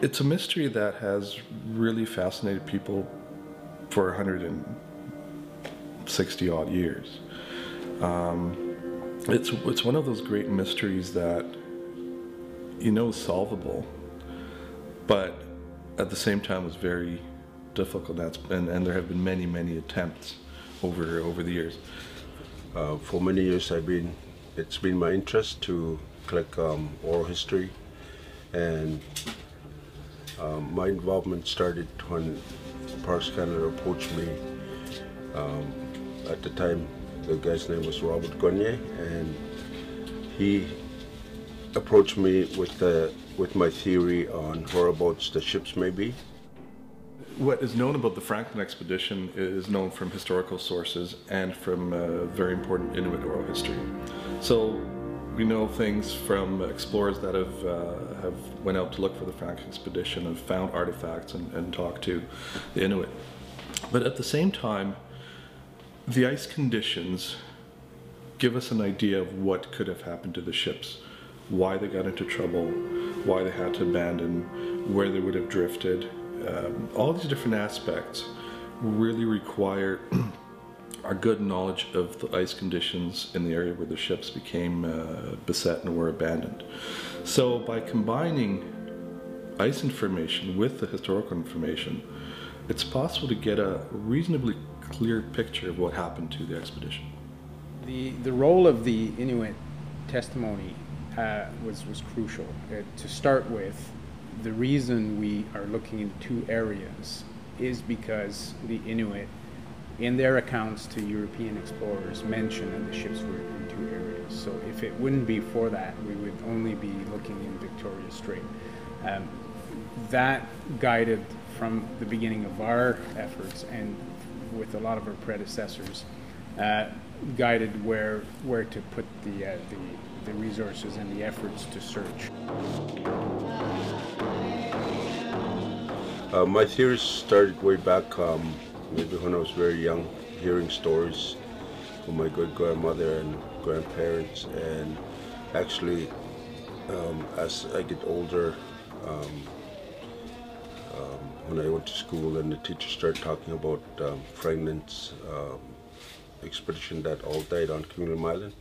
It's a mystery that has really fascinated people for 160 odd years. It's one of those great mysteries that you know is solvable, but at the same time was very difficult. And there have been many attempts over the years. For many years, it's been my interest to collect oral history, and my involvement started when Parks Canada approached me. At the time, the guy's name was Robert Gagné, and he approached me with my theory on whereabouts the ships may be. What is known about the Franklin expedition is known from historical sources and from very important Inuit oral history. So we know things from explorers that have went out to look for the Franklin expedition and found artifacts and talked to the Inuit. But at the same time, the ice conditions give us an idea of what could have happened to the ships, why they got into trouble, why they had to abandon, where they would have drifted. All these different aspects really require our good knowledge of the ice conditions in the area where the ships became beset and were abandoned. So by combining ice information with the historical information, it's possible to get a reasonably clear picture of what happened to the expedition. The role of the Inuit testimony was crucial. To start with, the reason we are looking in two areas is because the Inuit, in their accounts to European explorers, mention that the ships were in two areas. So if it wouldn't be for that, we would only be looking in Victoria Strait. That guided from the beginning of our efforts, and with a lot of our predecessors, guided where to put the resources and the efforts to search. My theories started way back, maybe when I was very young, hearing stories from my great-grandmother and grandparents, and actually as I get older, when I went to school and the teachers started talking about Franklin's expedition that all died on Kingdom Island,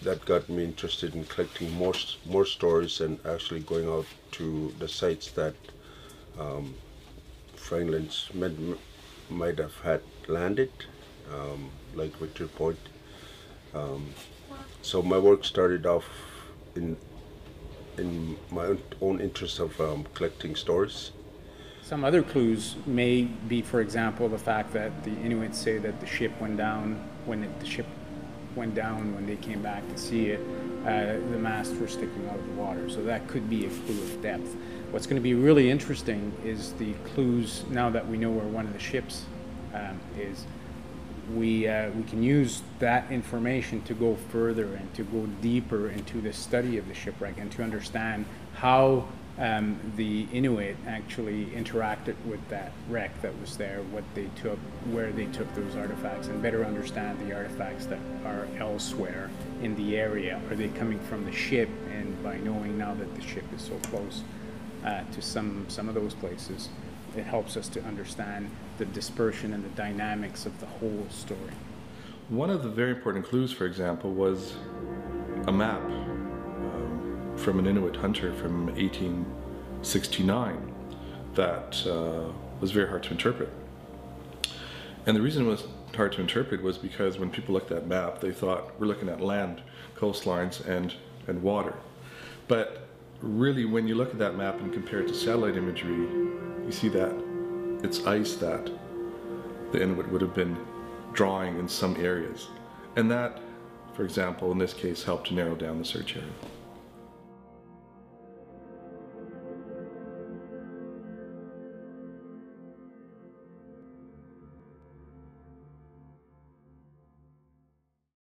that got me interested in collecting more stories and actually going out to the sites that Franklin's men might have had landed, like Victoria Point. So my work started off in my own interest of collecting stories. Some other clues may be, for example, the fact that the Inuit say that the ship went down when they came back to see it. The masts were sticking out of the water, so that could be a clue of depth. What's going to be really interesting is the clues, now that we know where one of the ships is. We can use that information to go further and to go deeper into the study of the shipwreck and to understand how the Inuit actually interacted with that wreck that was there, what they took, where they took those artifacts, and better understand the artifacts that are elsewhere in the area. Are they coming from the ship? And by knowing now that the ship is so close to some of those places, it helps us to understand the dispersion and the dynamics of the whole story. One of the very important clues, for example, was a map from an Inuit hunter from 1869 that was very hard to interpret. And the reason it was hard to interpret was because when people looked at that map, they thought we're looking at land, coastlines, and water. But really, when you look at that map and compare it to satellite imagery, you see that it's ice that the Inuit would have been drawing in some areas. And that, for example, in this case, helped to narrow down the search area.